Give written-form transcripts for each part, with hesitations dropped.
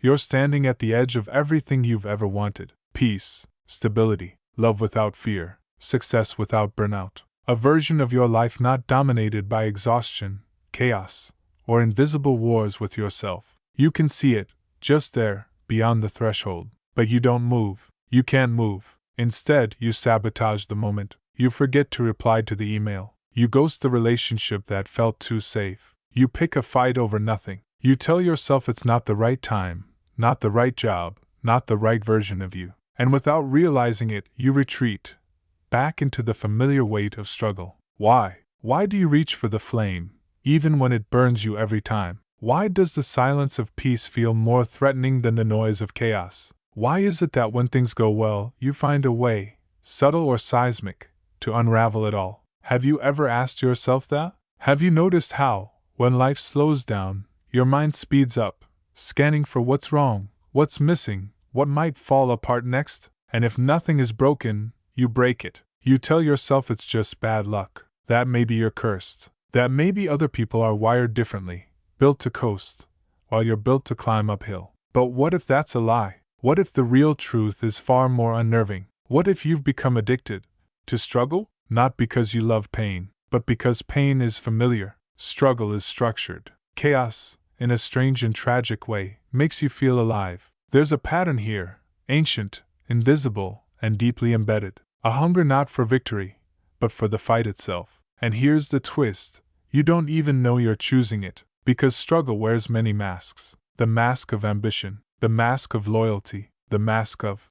You're standing at the edge of everything you've ever wanted: peace, stability, love without fear, success without burnout. A version of your life not dominated by exhaustion, chaos, or invisible wars with yourself. You can see it, just there, beyond the threshold. But you don't move. You can't move. Instead, you sabotage the moment. You forget to reply to the email. You ghost the relationship that felt too safe. You pick a fight over nothing. You tell yourself it's not the right time, not the right job, not the right version of you. And without realizing it, you retreat back into the familiar weight of struggle. Why? Why do you reach for the flame, even when it burns you every time? Why does the silence of peace feel more threatening than the noise of chaos? Why is it that when things go well, you find a way, subtle or seismic, to unravel it all? Have you ever asked yourself that? Have you noticed how, when life slows down, your mind speeds up, scanning for what's wrong, what's missing, what might fall apart next? And if nothing is broken, you break it. You tell yourself it's just bad luck, that maybe you're cursed, that maybe other people are wired differently, built to coast, while you're built to climb uphill. But what if that's a lie? What if the real truth is far more unnerving? What if you've become addicted to struggle? Not because you love pain, but because pain is familiar. Struggle is structured. Chaos, in a strange and tragic way, makes you feel alive. There's a pattern here, ancient, invisible, and deeply embedded. A hunger not for victory, but for the fight itself. And here's the twist: you don't even know you're choosing it, because struggle wears many masks. The mask of ambition, the mask of loyalty, the mask of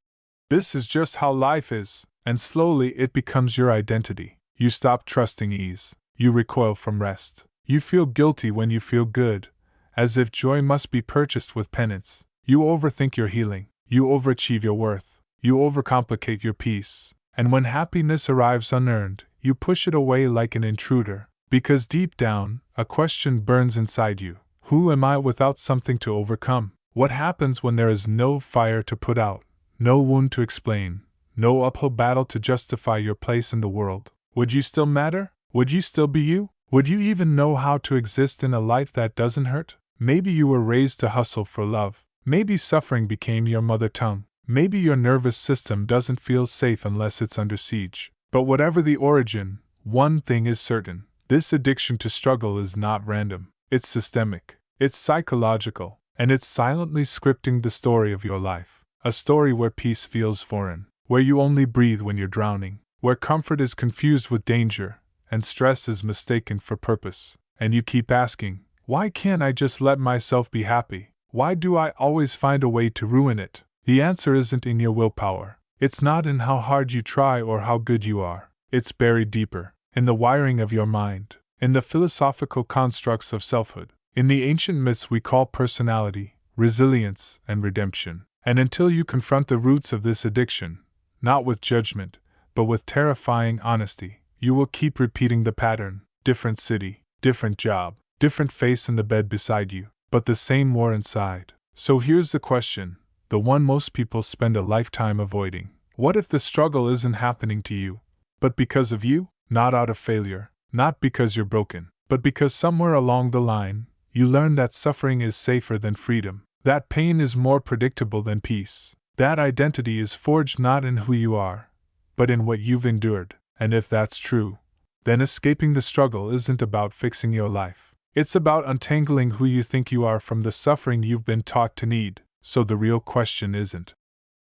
"this is just how life is," and slowly it becomes your identity. You stop trusting ease. You recoil from rest. You feel guilty when you feel good, as if joy must be purchased with penance. You overthink your healing. You overachieve your worth. You overcomplicate your peace. And when happiness arrives unearned, you push it away like an intruder. Because deep down, a question burns inside you. Who am I without something to overcome? What happens when there is no fire to put out, no wound to explain, no uphill battle to justify your place in the world? Would you still matter? Would you still be you? Would you even know how to exist in a life that doesn't hurt? Maybe you were raised to hustle for love. Maybe suffering became your mother tongue. Maybe your nervous system doesn't feel safe unless it's under siege. But whatever the origin, one thing is certain: this addiction to struggle is not random. It's systemic. It's psychological. And it's silently scripting the story of your life. A story where peace feels foreign, where you only breathe when you're drowning, where comfort is confused with danger, and stress is mistaken for purpose. And you keep asking, why can't I just let myself be happy? Why do I always find a way to ruin it? The answer isn't in your willpower. It's not in how hard you try or how good you are. It's buried deeper, in the wiring of your mind, in the philosophical constructs of selfhood, in the ancient myths we call personality, resilience, and redemption. And until you confront the roots of this addiction, not with judgment, but with terrifying honesty, you will keep repeating the pattern: different city, different job, different face in the bed beside you, but the same war inside. So here's the question, the one most people spend a lifetime avoiding. What if the struggle isn't happening to you, but because of you? Not out of failure, not because you're broken, but because somewhere along the line, you learn that suffering is safer than freedom, that pain is more predictable than peace, that identity is forged not in who you are, but in what you've endured. And if that's true, then escaping the struggle isn't about fixing your life. It's about untangling who you think you are from the suffering you've been taught to need. So the real question isn't,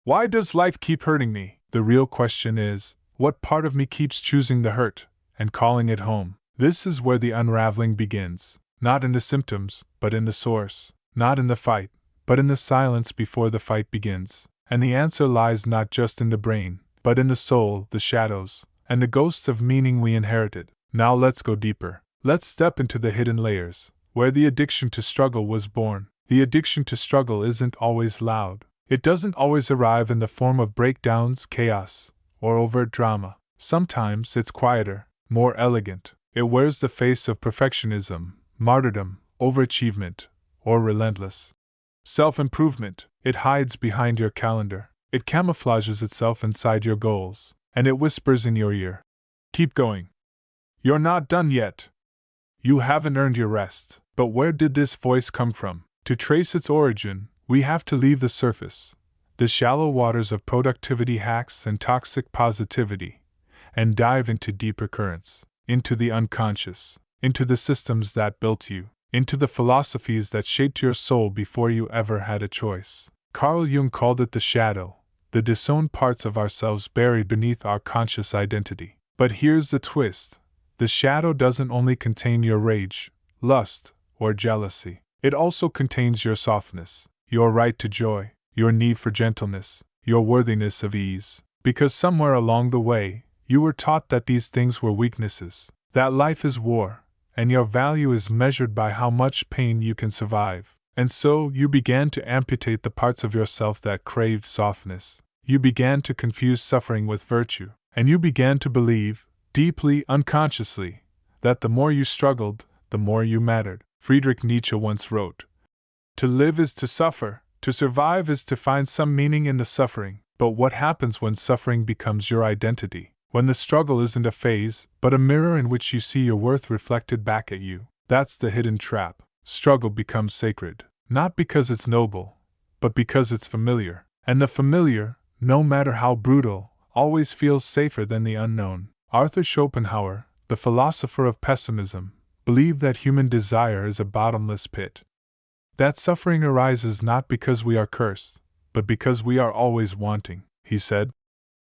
why does life keep hurting me? The real question is, what part of me keeps choosing the hurt and calling it home? This is where the unraveling begins. Not in the symptoms, but in the source. Not in the fight, but in the silence before the fight begins. And the answer lies not just in the brain, but in the soul, the shadows, and the ghosts of meaning we inherited. Now let's go deeper. Let's step into the hidden layers, where the addiction to struggle was born. The addiction to struggle isn't always loud. It doesn't always arrive in the form of breakdowns, chaos, or overt drama. Sometimes it's quieter, more elegant. It wears the face of perfectionism, martyrdom, overachievement, or relentless self-improvement. It hides behind your calendar. It camouflages itself inside your goals, and it whispers in your ear, keep going. You're not done yet. You haven't earned your rest. But where did this voice come from? To trace its origin, We have to leave the surface, the shallow waters of productivity hacks and toxic positivity, and dive into deeper currents, into the unconscious, into the systems that built you, into the philosophies that shaped your soul before you ever had a choice. Carl Jung called it the shadow, the disowned parts of ourselves buried beneath our conscious identity. But here's the twist: the shadow doesn't only contain your rage, lust, or jealousy. It also contains your softness, your right to joy, your need for gentleness, your worthiness of ease. Because somewhere along the way, you were taught that these things were weaknesses, that life is war, and your value is measured by how much pain you can survive. And so you began to amputate the parts of yourself that craved softness. You began to confuse suffering with virtue, and you began to believe, deeply unconsciously, that the more you struggled, the more you mattered. Friedrich Nietzsche once wrote, "To live is to suffer, to survive is to find some meaning in the suffering." But what happens when suffering becomes your identity? When the struggle isn't a phase, but a mirror in which you see your worth reflected back at you? That's the hidden trap. Struggle becomes sacred, not because it's noble, but because it's familiar. And the familiar, no matter how brutal, always feels safer than the unknown. Arthur Schopenhauer, the philosopher of pessimism, believed that human desire is a bottomless pit. That suffering arises not because we are cursed, but because we are always wanting, he said.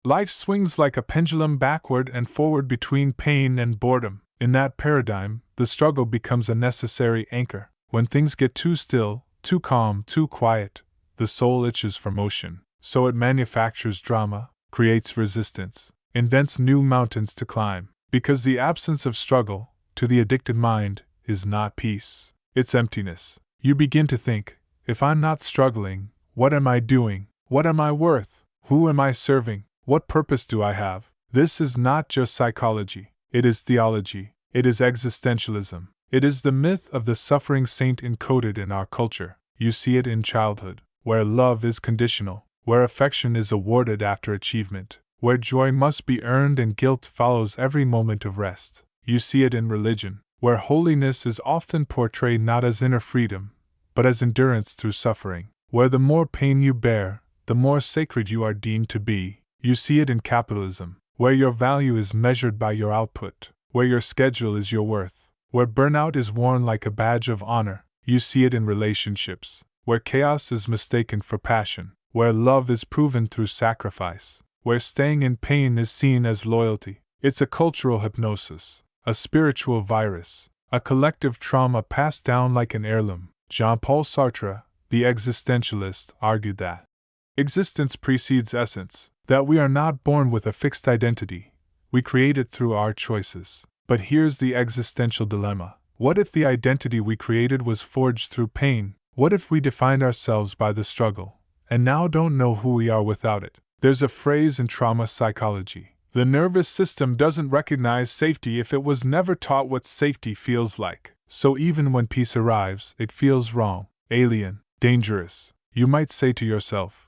Life swings like a pendulum backward and forward between pain and boredom. In that paradigm, the struggle becomes a necessary anchor. When things get too still, too calm, too quiet, the soul itches for motion. So it manufactures drama, creates resistance, invents new mountains to climb. Because the absence of struggle, to the addicted mind, is not peace. It's emptiness. You begin to think, if I'm not struggling, what am I doing? What am I worth? Who am I serving? What purpose do I have? This is not just psychology. It is theology. It is existentialism. It is the myth of the suffering saint encoded in our culture. You see it in childhood, where love is conditional, where affection is awarded after achievement, where joy must be earned and guilt follows every moment of rest. You see it in religion, where holiness is often portrayed not as inner freedom, but as endurance through suffering, where the more pain you bear, the more sacred you are deemed to be. You see it in capitalism, where your value is measured by your output, where your schedule is your worth, where burnout is worn like a badge of honor. You see it in relationships, where chaos is mistaken for passion, where love is proven through sacrifice, where staying in pain is seen as loyalty. It's a cultural hypnosis, a spiritual virus, a collective trauma passed down like an heirloom. Jean-Paul Sartre, the existentialist, argued that existence precedes essence, that we are not born with a fixed identity, we create it through our choices. But here's the existential dilemma. What if the identity we created was forged through pain? What if we defined ourselves by the struggle, and now don't know who we are without it? There's a phrase in trauma psychology: the nervous system doesn't recognize safety if it was never taught what safety feels like. So even when peace arrives, it feels wrong, alien, dangerous. You might say to yourself,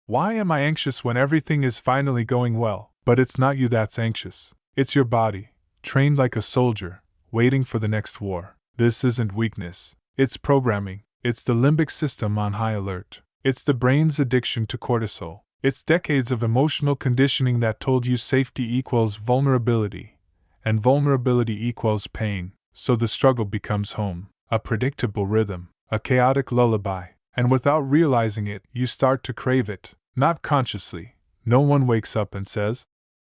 why am I anxious when everything is finally going well? But it's not you that's anxious. It's your body, trained like a soldier, waiting for the next war. This isn't weakness. It's programming. It's the limbic system on high alert. It's the brain's addiction to cortisol. It's decades of emotional conditioning that told you safety equals vulnerability, and vulnerability equals pain. So the struggle becomes home, a predictable rhythm, a chaotic lullaby, and without realizing it, you start to crave it. Not consciously. No one wakes up and says,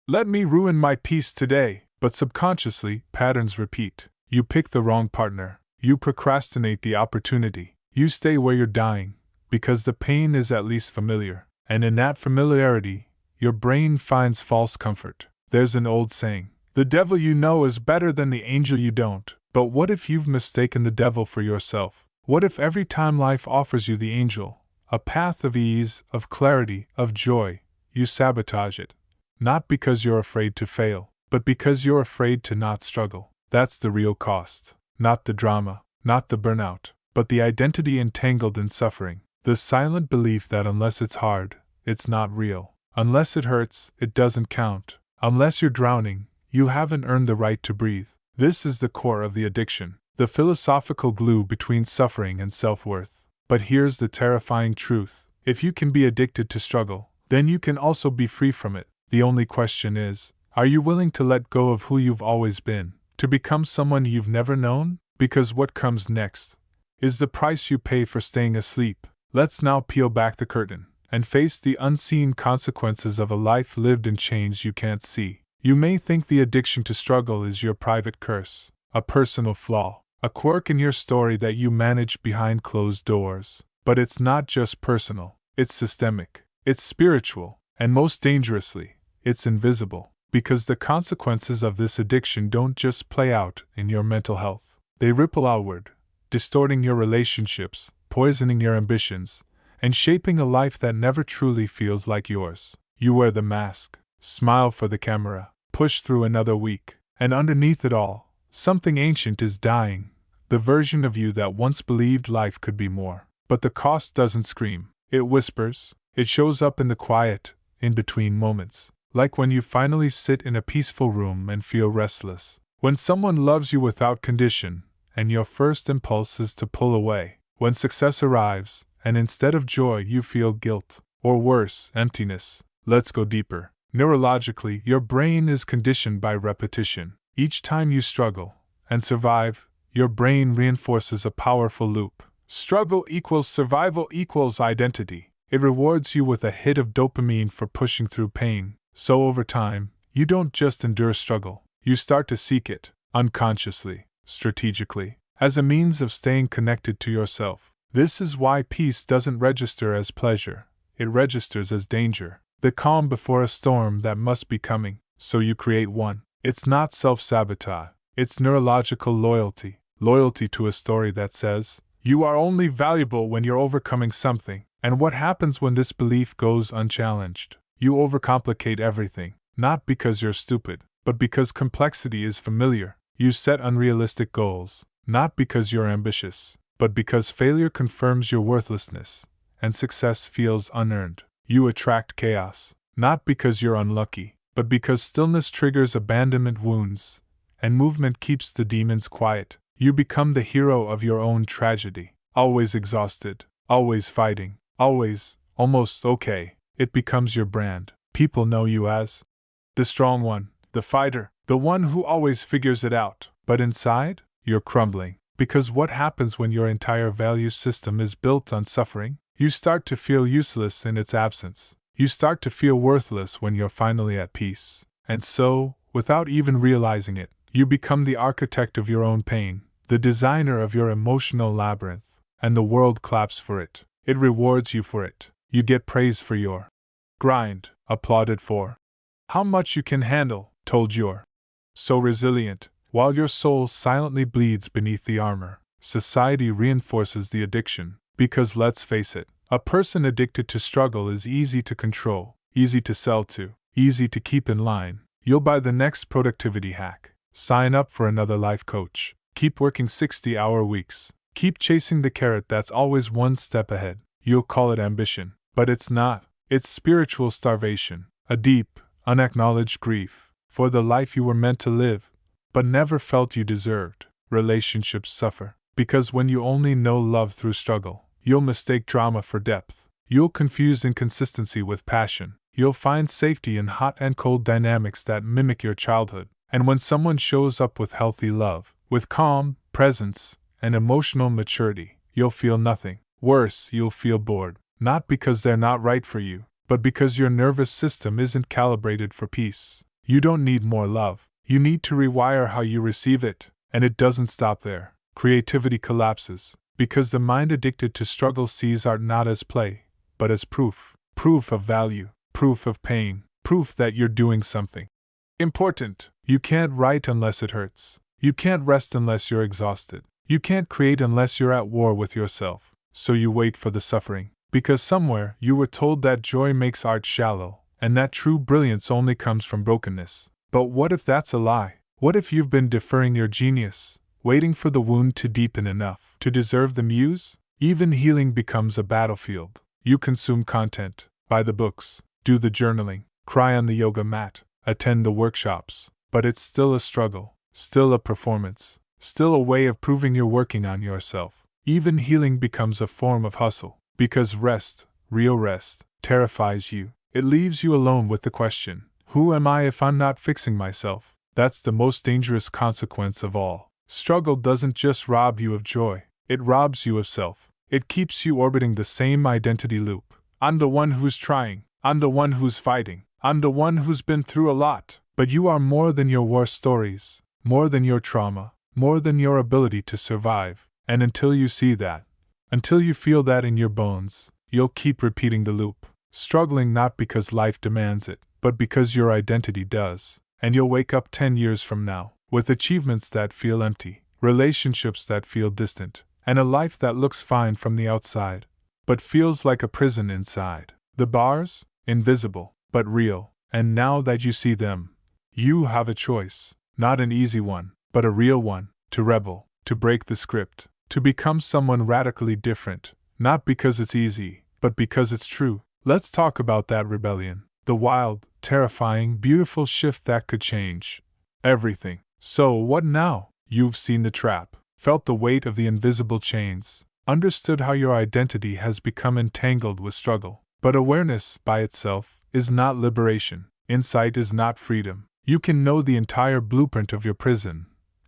"Let me ruin my peace today." But subconsciously, patterns repeat. You pick the wrong partner. You procrastinate the opportunity. You stay where you're dying, because the pain is at least familiar. And in that familiarity, your brain finds false comfort. There's an old saying, the devil you know is better than the angel you don't. But what if you've mistaken the devil for yourself? What if every time life offers you the angel, a path of ease, of clarity, of joy, you sabotage it? Not because you're afraid to fail, but because you're afraid to not struggle. That's the real cost. Not the drama, not the burnout, but the identity entangled in suffering. The silent belief that unless it's hard, it's not real. Unless it hurts, it doesn't count. Unless you're drowning, you haven't earned the right to breathe. This is the core of the addiction, the philosophical glue between suffering and self-worth. But here's the terrifying truth. If you can be addicted to struggle, then you can also be free from it. The only question is, are you willing to let go of who you've always been, to become someone you've never known? Because what comes next is the price you pay for staying asleep. Let's now peel back the curtain and face the unseen consequences of a life lived in chains you can't see. You may think the addiction to struggle is your private curse, a personal flaw, a quirk in your story that you manage behind closed doors. But it's not just personal, it's systemic, it's spiritual, and most dangerously, it's invisible. Because the consequences of this addiction don't just play out in your mental health. They ripple outward, distorting your relationships, poisoning your ambitions, and shaping a life that never truly feels like yours. You wear the mask, smile for the camera, push through another week, and underneath it all, something ancient is dying, the version of you that once believed life could be more. But the cost doesn't scream, it whispers, it shows up in the quiet, in between moments. Like when you finally sit in a peaceful room and feel restless. When someone loves you without condition, and your first impulse is to pull away. When success arrives, and instead of joy you feel guilt, or worse, emptiness. Let's go deeper. Neurologically, your brain is conditioned by repetition. Each time you struggle and survive, your brain reinforces a powerful loop. Struggle equals survival equals identity. It rewards you with a hit of dopamine for pushing through pain. So over time, you don't just endure struggle, you start to seek it, unconsciously, strategically, as a means of staying connected to yourself. This is why peace doesn't register as pleasure, it registers as danger, the calm before a storm that must be coming, so you create one. It's not self-sabotage, it's neurological loyalty, loyalty to a story that says, you are only valuable when you're overcoming something. And what happens when this belief goes unchallenged? You overcomplicate everything, not because you're stupid, but because complexity is familiar. You set unrealistic goals, not because you're ambitious, but because failure confirms your worthlessness, and success feels unearned. You attract chaos, not because you're unlucky, but because stillness triggers abandonment wounds, and movement keeps the demons quiet. You become the hero of your own tragedy, always exhausted, always fighting, always, almost okay. It becomes your brand. People know you as the strong one, the fighter, the one who always figures it out. But inside, you're crumbling. Because what happens when your entire value system is built on suffering? You start to feel useless in its absence. You start to feel worthless when you're finally at peace. And so, without even realizing it, you become the architect of your own pain, the designer of your emotional labyrinth, and the world claps for it. It rewards you for it. You get praise for your grind, applauded for how much you can handle, told you're so resilient, while your soul silently bleeds beneath the armor. Society reinforces the addiction, because let's face it, a person addicted to struggle is easy to control, easy to sell to, easy to keep in line. You'll buy the next productivity hack, sign up for another life coach, keep working 60-hour weeks, keep chasing the carrot that's always one step ahead. You'll call it ambition. But it's not. It's spiritual starvation, a deep, unacknowledged grief for the life you were meant to live, but never felt you deserved. Relationships suffer, because when you only know love through struggle, you'll mistake drama for depth. You'll confuse inconsistency with passion. You'll find safety in hot and cold dynamics that mimic your childhood. And when someone shows up with healthy love, with calm, presence, and emotional maturity, you'll feel nothing. Worse, you'll feel bored. Not because they're not right for you, but because your nervous system isn't calibrated for peace. You don't need more love. You need to rewire how you receive it. And it doesn't stop there. Creativity collapses, because the mind addicted to struggle sees art not as play, but as proof. Proof of value, proof of pain, proof that you're doing something important. You can't write unless it hurts. You can't rest unless you're exhausted. You can't create unless you're at war with yourself. So you wait for the suffering. Because somewhere you were told that joy makes art shallow, and that true brilliance only comes from brokenness. But what if that's a lie? What if you've been deferring your genius, waiting for the wound to deepen enough to deserve the muse? Even healing becomes a battlefield. You consume content, buy the books, do the journaling, cry on the yoga mat, attend the workshops, but it's still a struggle, still a performance, still a way of proving you're working on yourself. Even healing becomes a form of hustle. Because rest, real rest, terrifies you. It leaves you alone with the question, who am I if I'm not fixing myself? That's the most dangerous consequence of all. Struggle doesn't just rob you of joy, it robs you of self. It keeps you orbiting the same identity loop. I'm the one who's trying. I'm the one who's fighting. I'm the one who's been through a lot. But you are more than your war stories, more than your trauma, more than your ability to survive. And until you see that, until you feel that in your bones, you'll keep repeating the loop. Struggling not because life demands it, but because your identity does. And you'll wake up 10 years from now, with achievements that feel empty, relationships that feel distant, and a life that looks fine from the outside, but feels like a prison inside. The bars? Invisible, but real. And now that you see them, you have a choice. Not an easy one, but a real one. To rebel, to break the script, to become someone radically different. Not because it's easy, but because it's true. Let's talk about that rebellion. The wild, terrifying, beautiful shift that could change everything. So what now? You've seen the trap, felt the weight of the invisible chains, understood how your identity has become entangled with struggle. But awareness, by itself, is not liberation. Insight is not freedom. You can know the entire blueprint of your prison,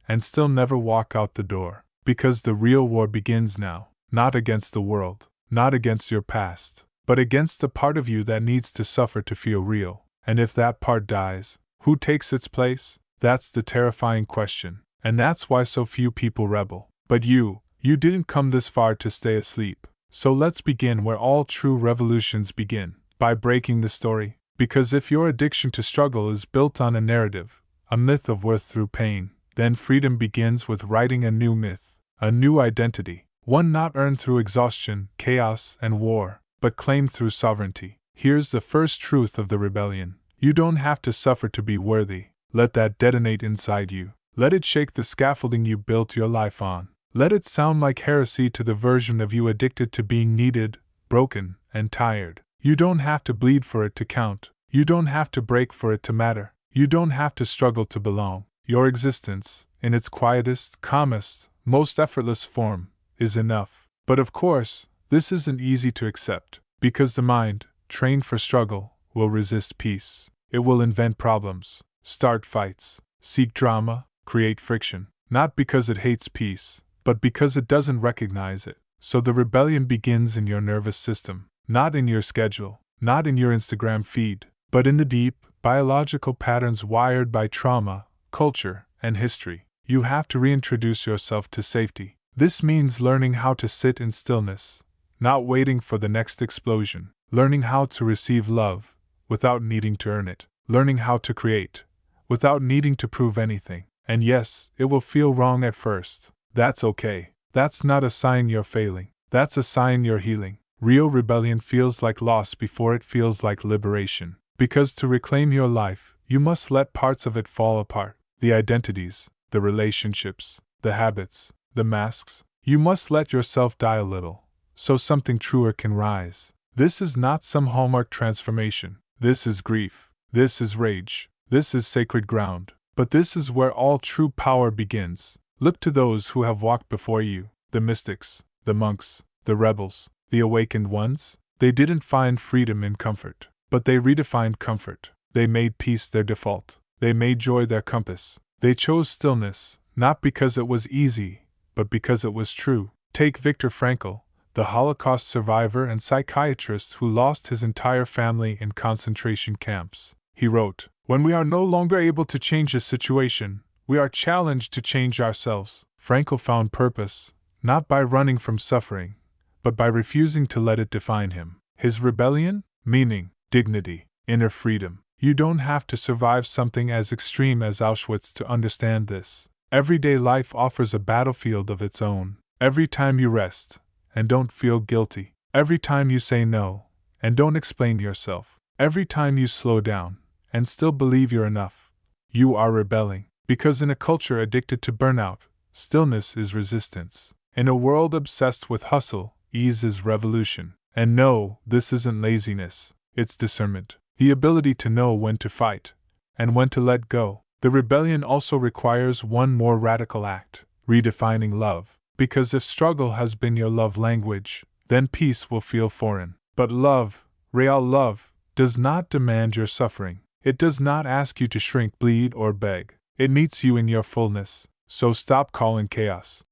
and still never walk out the door. Because the real war begins now, not against the world, not against your past, but against the part of you that needs to suffer to feel real. And if that part dies, who takes its place? That's the terrifying question. And that's why so few people rebel. But you didn't come this far to stay asleep. So let's begin where all true revolutions begin, by breaking the story. Because if your addiction to struggle is built on a narrative, a myth of worth through pain, then freedom begins with writing a new myth, a new identity, one not earned through exhaustion, chaos, and war, but claimed through sovereignty. Here's the first truth of the rebellion. You don't have to suffer to be worthy. Let that detonate inside you. Let it shake the scaffolding you built your life on. Let it sound like heresy to the version of you addicted to being needed, broken, and tired. You don't have to bleed for it to count. You don't have to break for it to matter. You don't have to struggle to belong. Your existence, in its quietest, calmest, most effortless form, is enough. But of course, this isn't easy to accept, because the mind, trained for struggle, will resist peace. It will invent problems, start fights, seek drama, create friction, not because it hates peace, but because it doesn't recognize it. So the rebellion begins in your nervous system, not in your schedule, not in your Instagram feed, but in the deep, biological patterns wired by trauma, culture, and history. You have to reintroduce yourself to safety. This means learning how to sit in stillness, not waiting for the next explosion, learning how to receive love, without needing to earn it, learning how to create, without needing to prove anything. And yes, it will feel wrong at first. That's okay. That's not a sign you're failing. That's a sign you're healing. Real rebellion feels like loss before it feels like liberation. Because to reclaim your life, you must let parts of it fall apart. The identities, the relationships, the habits, the masks. You must let yourself die a little, so something truer can rise. This is not some hallmark transformation. This is grief. This is rage. This is sacred ground. But this is where all true power begins. Look to those who have walked before you, the mystics, the monks, the rebels, the awakened ones. They didn't find freedom in comfort, but they redefined comfort. They made peace their default. They made joy their compass. They chose stillness, not because it was easy, but because it was true. Take Viktor Frankl, the Holocaust survivor and psychiatrist who lost his entire family in concentration camps. He wrote, "When we are no longer able to change a situation, we are challenged to change ourselves." Frankl found purpose, not by running from suffering, but by refusing to let it define him. His rebellion? Meaning, dignity, inner freedom. You don't have to survive something as extreme as Auschwitz to understand this. Everyday life offers a battlefield of its own. Every time you rest, and don't feel guilty. Every time you say no, and don't explain yourself. Every time you slow down, and still believe you're enough. You are rebelling. Because in a culture addicted to burnout, stillness is resistance. In a world obsessed with hustle, ease is revolution. And no, this isn't laziness. It's discernment. The ability to know when to fight, and when to let go. The rebellion also requires one more radical act, redefining love. Because if struggle has been your love language, then peace will feel foreign. But love, real love, does not demand your suffering. It does not ask you to shrink, bleed, or beg. It meets you in your fullness. So stop calling chaos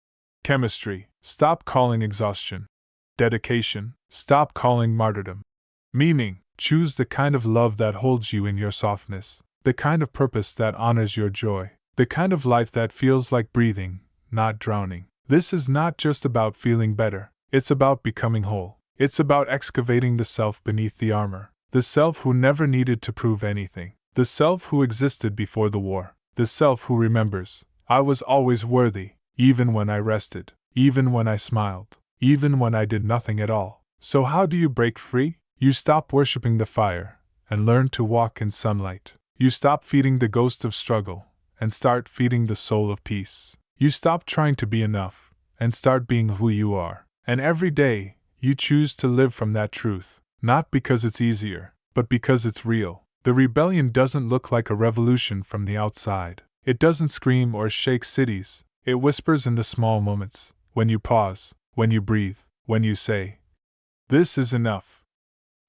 chemistry. Stop calling exhaustion dedication. Stop calling martyrdom meaning. Choose the kind of love that holds you in your softness, the kind of purpose that honors your joy, the kind of life that feels like breathing, not drowning. This is not just about feeling better, it's about becoming whole. It's about excavating the self beneath the armor, the self who never needed to prove anything, the self who existed before the war, the self who remembers, I was always worthy, even when I rested, even when I smiled, even when I did nothing at all. So how do you break free? You stop worshipping the fire and learn to walk in sunlight. You stop feeding the ghost of struggle and start feeding the soul of peace. You stop trying to be enough and start being who you are. And every day, you choose to live from that truth, not because it's easier, but because it's real. The rebellion doesn't look like a revolution from the outside. It doesn't scream or shake cities. It whispers in the small moments, when you pause, when you breathe, when you say, "This is enough.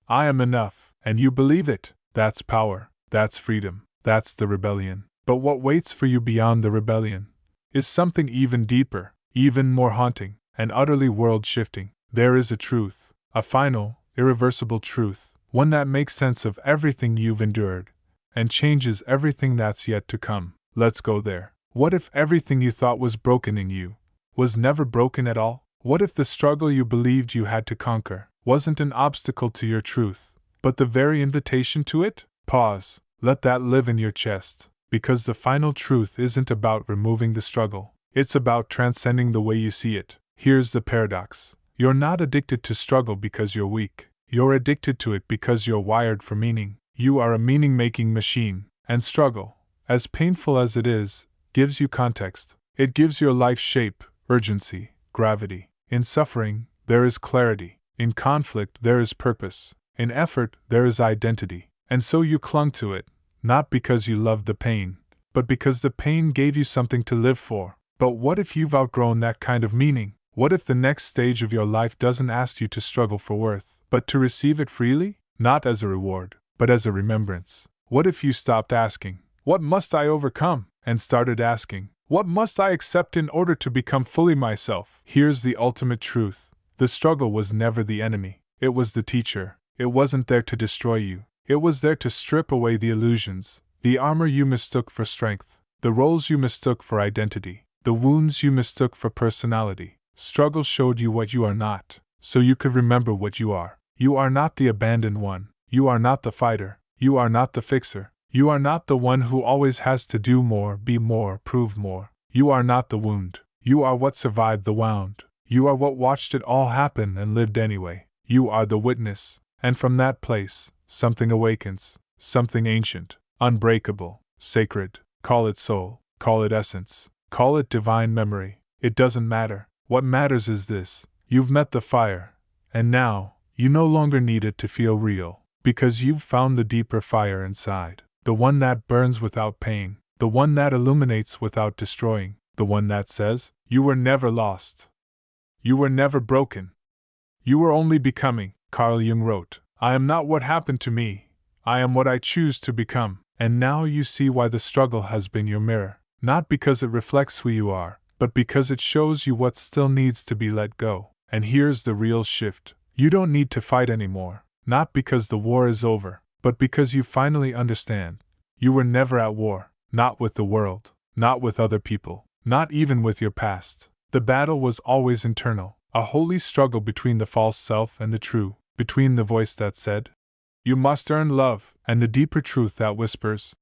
I am enough," and you believe it. That's power, that's freedom, that's the rebellion. But what waits for you beyond the rebellion is something even deeper, even more haunting, and utterly world-shifting. There is a truth, a final, irreversible truth, one that makes sense of everything you've endured, and changes everything that's yet to come. Let's go there. What if everything you thought was broken in you was never broken at all? What if the struggle you believed you had to conquer wasn't an obstacle to your truth, but the very invitation to it? Pause, let that live in your chest, because the final truth isn't about removing the struggle, it's about transcending the way you see it. Here's the paradox. You're not addicted to struggle because you're weak. You're addicted to it because you're wired for meaning. You are a meaning-making machine, and struggle, as painful as it is, gives you context. It gives your life shape, urgency, gravity. In suffering, there is clarity. In conflict, there is purpose. In effort, there is identity. And so you clung to it, not because you loved the pain, but because the pain gave you something to live for. But what if you've outgrown that kind of meaning? What if the next stage of your life doesn't ask you to struggle for worth, but to receive it freely? Not as a reward, but as a remembrance. What if you stopped asking, "What must I overcome?" and started asking, "What must I accept in order to become fully myself?" Here's the ultimate truth. The struggle was never the enemy. It was the teacher. It wasn't there to destroy you. It was there to strip away the illusions, the armor you mistook for strength, the roles you mistook for identity, the wounds you mistook for personality. Struggle showed you what you are not, so you could remember what you are. You are not the abandoned one. You are not the fighter. You are not the fixer. You are not the one who always has to do more, be more, prove more. You are not the wound. You are what survived the wound. You are what watched it all happen and lived anyway. You are the witness, and from that place, something awakens, something ancient, unbreakable, sacred. Call it soul, call it essence, call it divine memory. It doesn't matter. What matters is this: you've met the fire, and now, you no longer need it to feel real, because you've found the deeper fire inside. The one that burns without pain, the one that illuminates without destroying, the one that says, "You were never lost. You were never broken. You were only becoming." Carl Jung wrote, "I am not what happened to me, I am what I choose to become." And now you see why the struggle has been your mirror, not because it reflects who you are, but because it shows you what still needs to be let go. And here's the real shift. You don't need to fight anymore, not because the war is over, but because you finally understand. You were never at war, not with the world, not with other people, not even with your past. The battle was always internal, a holy struggle between the false self and the true, between the voice that said, "You must earn love," and the deeper truth that whispers,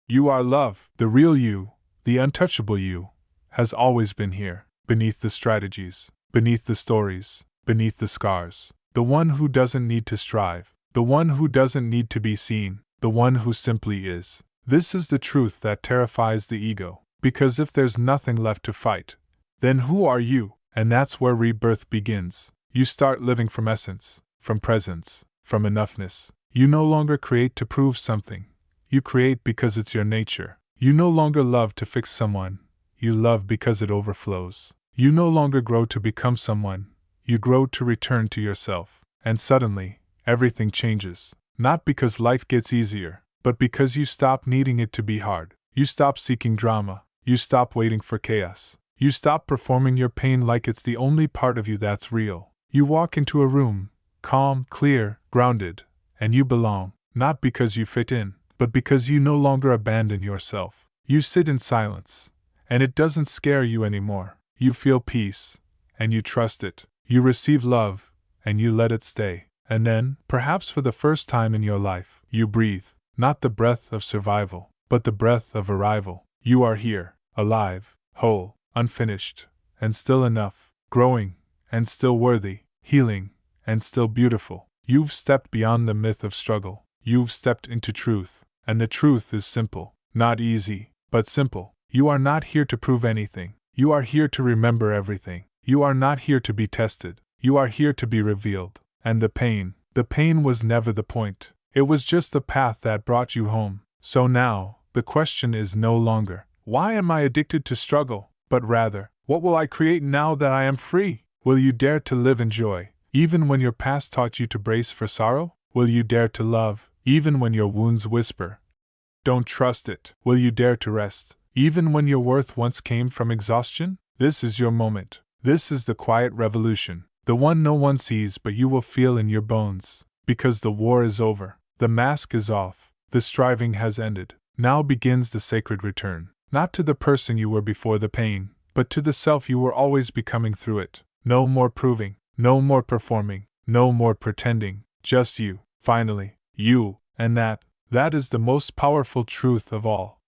"You are love." The real you, the untouchable you, has always been here, beneath the strategies, beneath the stories, beneath the scars. The one who doesn't need to strive, the one who doesn't need to be seen, the one who simply is. This is the truth that terrifies the ego, because if there's nothing left to fight, then who are you? And that's where rebirth begins. You start living from essence, from presence, from enoughness. You no longer create to prove something. You create because it's your nature. You no longer love to fix someone. You love because it overflows. You no longer grow to become someone, you grow to return to yourself. And suddenly, everything changes. Not because life gets easier, but because you stop needing it to be hard. You stop seeking drama. You stop waiting for chaos. You stop performing your pain like it's the only part of you that's real. You walk into a room, calm, clear, grounded, and you belong, not because you fit in, but because you no longer abandon yourself. You sit in silence, and it doesn't scare you anymore. You feel peace, and you trust it. You receive love, and you let it stay. And then, perhaps for the first time in your life, you breathe, not the breath of survival, but the breath of arrival. You are here, alive, whole, unfinished, and still enough, growing, and still worthy, healing, and still beautiful. You've stepped beyond the myth of struggle. You've stepped into truth, and the truth is simple, not easy, but simple. You are not here to prove anything. You are here to remember everything. You are not here to be tested. You are here to be revealed. And the pain was never the point. It was just the path that brought you home. So now, the question is no longer, why am I addicted to struggle? But rather, what will I create now that I am free? Will you dare to live in joy, even when your past taught you to brace for sorrow? Will you dare to love, even when your wounds whisper, don't trust it? Will you dare to rest, even when your worth once came from exhaustion? This is your moment. This is the quiet revolution, the one no one sees but you will feel in your bones. Because the war is over, the mask is off, the striving has ended. Now begins the sacred return, not to the person you were before the pain, but to the self you were always becoming through it. No more proving, no more performing, no more pretending, just you, finally, you, and that is the most powerful truth of all.